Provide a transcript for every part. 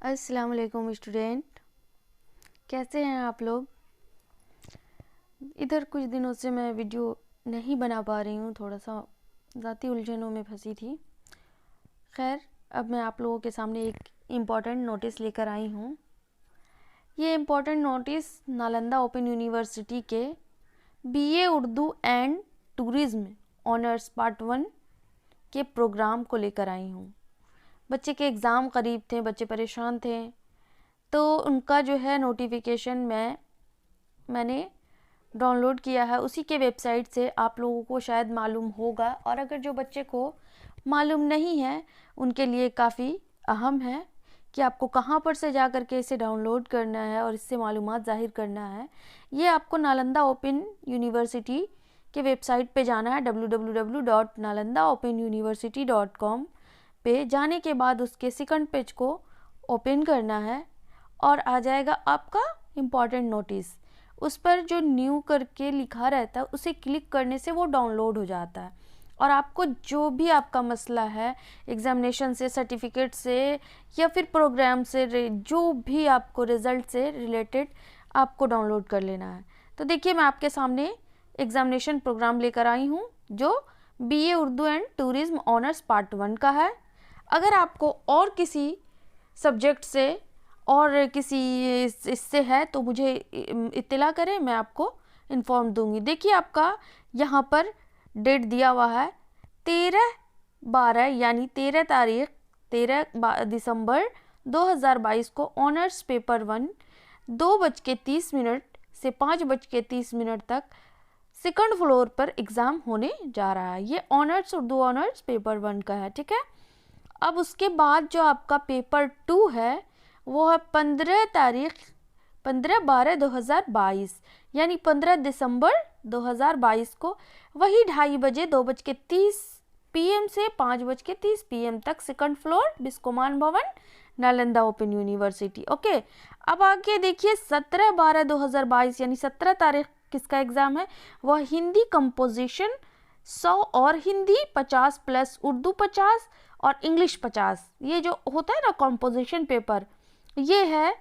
अस्सलाम वालेकुम स्टूडेंट, कैसे हैं आप लोग। इधर कुछ दिनों से मैं वीडियो नहीं बना पा रही हूँ, थोड़ा सा ज़ाती उलझनों में फंसी थी। खैर, अब मैं आप लोगों के सामने एक इम्पॉर्टेंट नोटिस लेकर आई हूँ। ये important notice Nalanda open university के BA Urdu and tourism honours part 1 के प्रोग्राम को लेकर आई हूँ। बच्चे के एग्ज़ाम करीब थे, बच्चे परेशान थे, तो उनका जो है नोटिफिकेशन मैंने डाउनलोड किया है। उसी के वेबसाइट से आप लोगों को शायद मालूम होगा, और अगर जो बच्चे को मालूम नहीं है उनके लिए काफ़ी अहम है कि आपको कहाँ पर से जा कर के इसे डाउनलोड करना है और इससे मालूमात ज़ाहिर करना है। ये आपको नालंदा ओपन यूनिवर्सिटी के वेबसाइट पे जाना है, www.nalandaopenuniversity.com पे जाने के बाद उसके सेकंड पेज को ओपन करना है और आ जाएगा आपका इम्पॉर्टेंट नोटिस। उस पर जो न्यू करके लिखा रहता है उसे क्लिक करने से वो डाउनलोड हो जाता है, और आपको जो भी आपका मसला है एग्जामिनेशन से, सर्टिफिकेट से या फिर प्रोग्राम से, जो भी आपको रिज़ल्ट से रिलेटेड आपको डाउनलोड कर लेना है। तो देखिए, मैं आपके सामने एग्जामिनेशन प्रोग्राम लेकर आई हूँ जो BA Urdu and tourism honours part 1 का है। अगर आपको और किसी सब्जेक्ट से और किसी इससे है तो मुझे इत्तला करें, मैं आपको इन्फॉर्म दूंगी। देखिए, आपका यहाँ पर डेट दिया हुआ है 13/12 यानी 13 दिसंबर 2022 को ऑनर्स पेपर 1 2:30 से 5:30 तक सेकंड फ्लोर पर एग्ज़ाम होने जा रहा है। ये ऑनर्स उर्दू ऑनर्स पेपर 1 का है, ठीक है। अब उसके बाद जो आपका पेपर 2 है वो है 15/12/2022 यानी 15 दिसंबर 2022 को, वही 2:30 बजे 2:30 PM से 5:30 PM तक सेकंड फ्लोर बिस्कोमान भवन नालंदा ओपन यूनिवर्सिटी। ओके, अब आगे देखिए 17/12/2022 यानी 17 तारीख किसका एग्ज़ाम है, वह हिंदी कंपोजिशन 100 और हिंदी 50 प्लस उर्दू 50 और इंग्लिश 50। ये जो होता है ना कंपोजिशन पेपर, ये है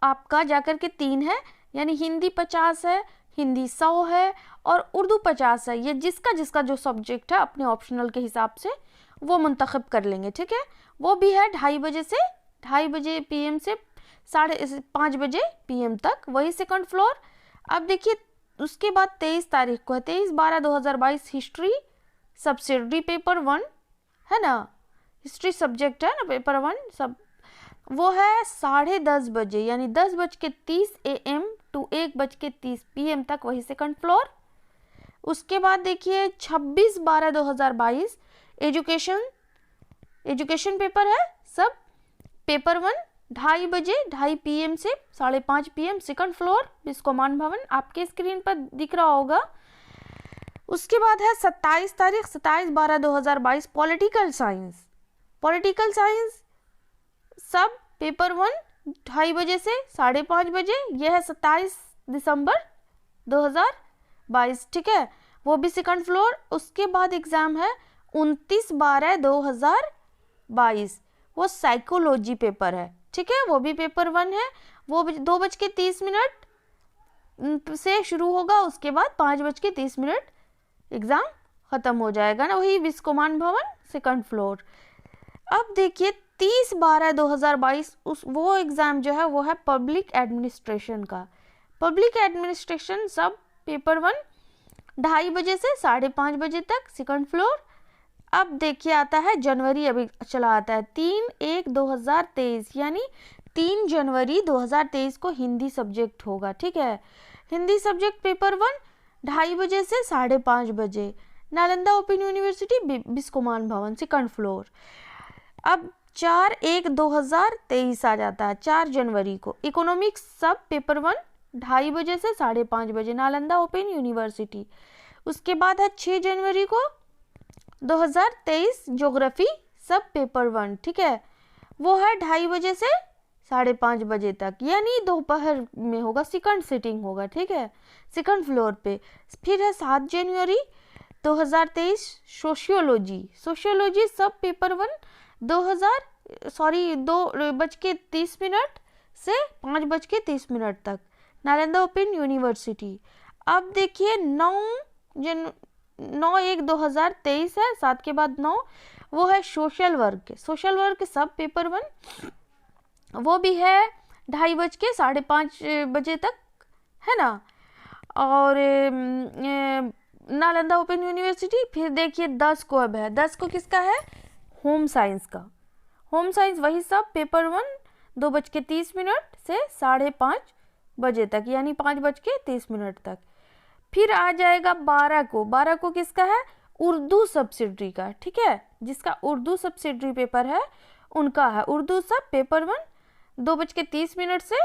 आपका जाकर के 3 है, यानी हिंदी 50 है, हिंदी 100 है और उर्दू 50 है। ये जिसका जिसका जो सब्जेक्ट है अपने ऑप्शनल के हिसाब से वो मुंतखब कर लेंगे, ठीक है। वो भी है 2:30 बजे से 2:30 बजे PM से 5:30 बजे PM तक, वही सेकंड फ्लोर। अब देखिए, उसके बाद 23 तारीख को है 23/12/2022 हिस्ट्री सब्सिडरी पेपर 1 है ना, हिस्ट्री सब्जेक्ट है ना पेपर 1 सब, वो है 10:30 बजे यानी 10:30 AM to 1:30 PM तक, वही सेकंड फ्लोर। उसके बाद देखिए 26/12/2022 एजुकेशन पेपर है सब पेपर 1 2:30 बजे 2:30 PM से 5:30 PM सेकंड फ्लोर बिस्कोमान भवन, आपके स्क्रीन पर दिख रहा होगा। उसके बाद है 27 तारीख 27/12/2022 पॉलिटिकल साइंस सब पेपर 1 2:30 बजे से 5:30 बजे, यह है 27 दिसंबर 2022, ठीक है, वो भी सेकंड फ्लोर। उसके बाद एग्ज़ाम है 29/12/2022, वो साइकोलॉजी पेपर है, ठीक है, वो भी पेपर 1 है। वो 2:30 से शुरू होगा, उसके बाद 5:30 एग्ज़ाम ख़त्म हो जाएगा ना, वही बिस्कोमान भवन सेकंड फ्लोर। अब देखिए 30/12/2022 वो एग्ज़ाम जो है वो है पब्लिक एडमिनिस्ट्रेशन का, पब्लिक एडमिनिस्ट्रेशन सब पेपर 1 2:30 बजे से 5:30 बजे तक सेकंड फ्लोर। अब देखिए आता है जनवरी, अभी चला आता है 3/1/2023 यानी 3 जनवरी 2023 को हिंदी सब्जेक्ट होगा, ठीक है। हिंदी सब्जेक्ट पेपर 1 2:30 बजे से 5:30 बजे नालंदा ओपन यूनिवर्सिटी बिस्कोमान भवन सेकंड फ्लोर। अब 4/1/2023 आ जाता है 4 जनवरी को इकोनॉमिक्स सब पेपर 1 2:30 बजे से 5:30 बजे नालंदा ओपन यूनिवर्सिटी। उसके बाद है 6 जनवरी को 2023 ज्योग्राफी सब पेपर 1, ठीक है, वो है 2:30 बजे से 5:30 बजे तक, यानी दोपहर में होगा, सेकंड सिटिंग होगा, ठीक है, सेकंड फ्लोर पे। फिर है 7 जनवरी 2023 सोशियोलॉजी सब पेपर 1 2000 सॉरी 2:30 से 5:30 तक, नालंदा ओपन यूनिवर्सिटी। अब देखिए 9/1/2023 है, 7 के बाद 9, वो है सोशल वर्क। सोशल वर्क सब पेपर 1, वो भी है 2:30 से 5:30 तक, है ना। और नालंदा ओपन यूनिवर्सिटी। फिर देखिए 10 को अब है, 10 को किसका है, होम साइंस का। होम साइंस वही सब पेपर 1 2:30 से 5:30 तक, यानी 5:30 तक। फिर आ जाएगा 12 को किसका है, उर्दू सब्सिडरी का, ठीक है, जिसका उर्दू सब्सिडरी पेपर है उनका है उर्दू सब पेपर 1 2:30 से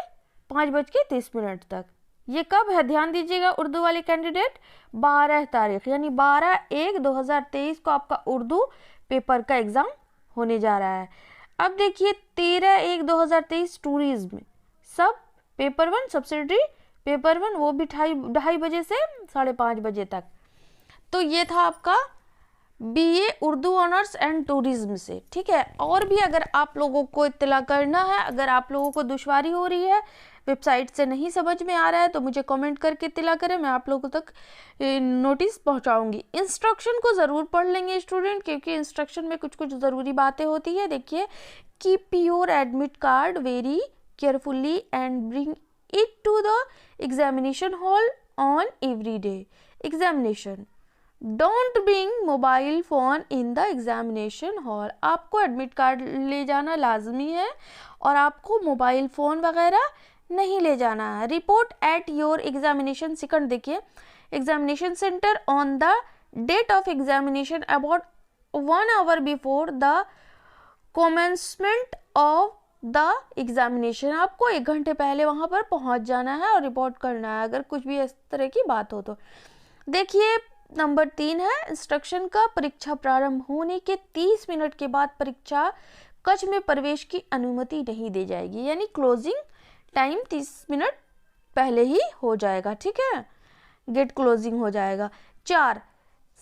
5:30 तक। ये कब है, ध्यान दीजिएगा उर्दू वाले कैंडिडेट, 12 तारीख, यानी 12/1/2023 को आपका उर्दू पेपर का एग्जाम होने जा रहा है। अब देखिए 13/1/2023 टूरिज्म सब पेपर 1 सब्सिडरी पेपर 1, वो भी 2:30 बजे से 5:30 तक। तो ये था आपका BA Urdu honours and tourism से, ठीक है। और भी अगर आप लोगों को इत्तला करना है, अगर आप लोगों को दुश्वारी हो रही है, वेबसाइट से नहीं समझ में आ रहा है, तो मुझे कमेंट करके इत्तला करें, मैं आप लोगों तक नोटिस पहुंचाऊंगी। इंस्ट्रक्शन को ज़रूर पढ़ लेंगे स्टूडेंट, क्योंकि इंस्ट्रक्शन में कुछ कुछ ज़रूरी बातें होती है। देखिए, keep your admit card very carefully and bring it to the examination hall on every day examination. Don't bring mobile phone in the examination hall. आपको एडमिट कार्ड ले जाना लाजमी है और आपको मोबाइल फ़ोन वगैरह नहीं ले जाना है। Report at your examination second, देखिए examination centre on the date of examination about 1 hour before the commencement of the examination. आपको 1 घंटे पहले वहाँ पर पहुँच जाना है और रिपोर्ट करना है अगर कुछ भी इस तरह की बात हो तो। देखिए नंबर 3 है इंस्ट्रक्शन का, परीक्षा प्रारंभ होने के 30 मिनट के बाद परीक्षा कक्ष में प्रवेश की अनुमति नहीं दी जाएगी, यानी क्लोजिंग टाइम 30 मिनट पहले ही हो जाएगा, ठीक है, गेट क्लोजिंग हो जाएगा। 4,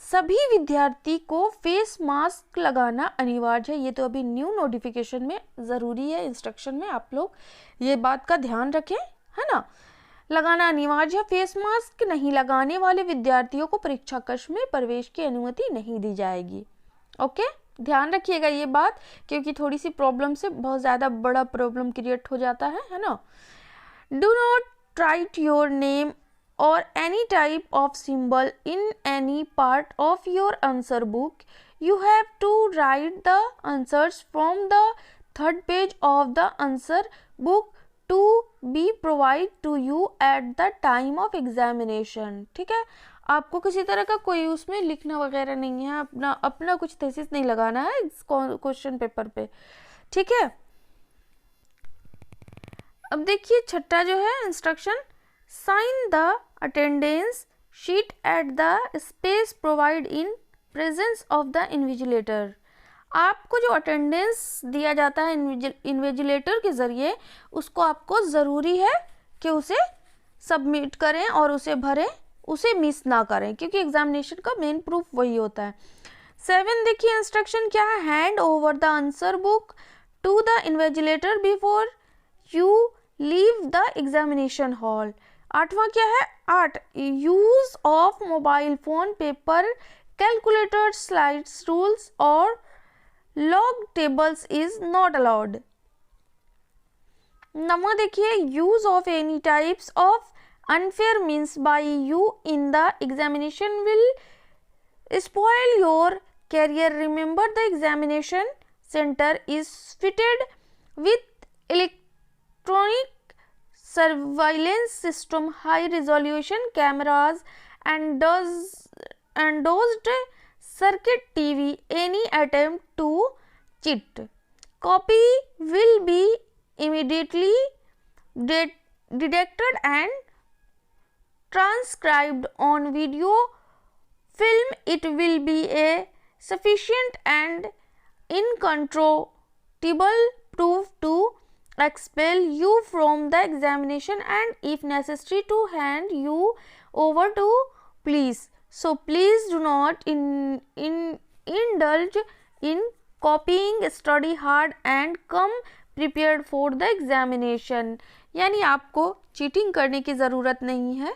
सभी विद्यार्थी को फेस मास्क लगाना अनिवार्य है। ये तो अभी न्यू नोटिफिकेशन में ज़रूरी है, इंस्ट्रक्शन में आप लोग ये बात का ध्यान रखें, है ना, लगाना अनिवार्य है। फेस मास्क नहीं लगाने वाले विद्यार्थियों को परीक्षा कक्ष में प्रवेश की अनुमति नहीं दी जाएगी। ओके, ध्यान रखिएगा ये बात, क्योंकि थोड़ी सी प्रॉब्लम से बहुत ज़्यादा बड़ा प्रॉब्लम क्रिएट हो जाता है ना। Do not right your name or any type of symbol in any part of your answer book. You have to write the answers from the 3rd page of the answer book to be provided to you at the time of examination. ठीक है, आपको किसी तरह का कोई उसमें लिखना वगैरह नहीं है, अपना कुछ थीसिस नहीं लगाना है इस क्वेश्चन पेपर पे, ठीक है। अब देखिए 6 जो है instruction, sign the attendance sheet at the space provided in presence of the invigilator. आपको जो अटेंडेंस दिया जाता है इन्विजिलेटर के ज़रिए, उसको आपको ज़रूरी है कि उसे सबमिट करें और उसे भरें, उसे मिस ना करें, क्योंकि एग्जामिनेशन का मेन प्रूफ वही होता है। 7 देखिए इंस्ट्रक्शन क्या है, hand over the answer book to the invigilator before you leave the examination hall. 8वां क्या है, 8, use of mobile phone, paper, calculator, slides, rules और log tables is not allowed. 9वां देखिए, use of any types of unfair means by you in the examination will spoil your career. Remember the examination centre is fitted with electronic surveillance system, high resolution cameras, and endorsed circuit TV. Any attempt to cheat, copy will be immediately detected and transcribed on video film. It will be a sufficient and incontrovertible proof to expel you from the examination and if necessary to hand you over to police. So please do not indulge in copying, study hard and come prepared for the examination, यानी आपको cheating करने की ज़रूरत नहीं है।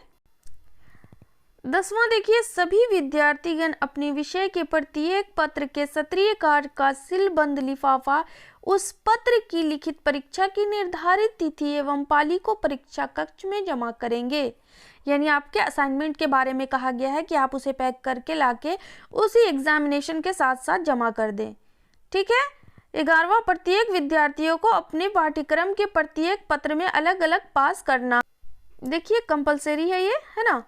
10वां देखिए, सभी विद्यार्थीगण अपने विषय के प्रत्येक पत्र के सत्रीय कार्य का सीलबंद लिफाफा उस पत्र की लिखित परीक्षा की निर्धारित तिथि एवं पाली को परीक्षा कक्ष में जमा करेंगे। यानी आपके असाइनमेंट के बारे में कहा गया है कि आप उसे पैक करके लाके उसी एग्जामिनेशन के साथ साथ जमा कर दें। ठीक है। 11वां, प्रत्येक विद्यार्थियों को अपने पाठ्यक्रम के प्रत्येक पत्र में अलग अलग पास करना। देखिए कंपलसरी है ये, है ना।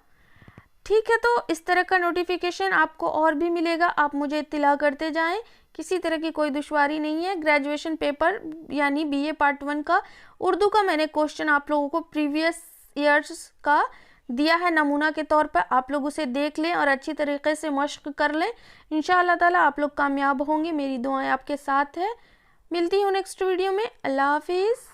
ठीक है, तो इस तरह का नोटिफिकेशन आपको और भी मिलेगा, आप मुझे इत्तिला करते जाएं। किसी तरह की कोई दुश्वारी नहीं है। ग्रेजुएशन पेपर यानी बीए पार्ट 1 का उर्दू का मैंने क्वेश्चन आप लोगों को प्रीवियस ईयर्स का दिया है नमूना के तौर पर, आप लोग उसे देख लें और अच्छी तरीके से मश्क कर लें। इंशाअल्लाह ताला आप लोग कामयाब होंगे, मेरी दुआएं आपके साथ है। मिलती हूँ नेक्स्ट वीडियो में। अल्लाह हाफिज़।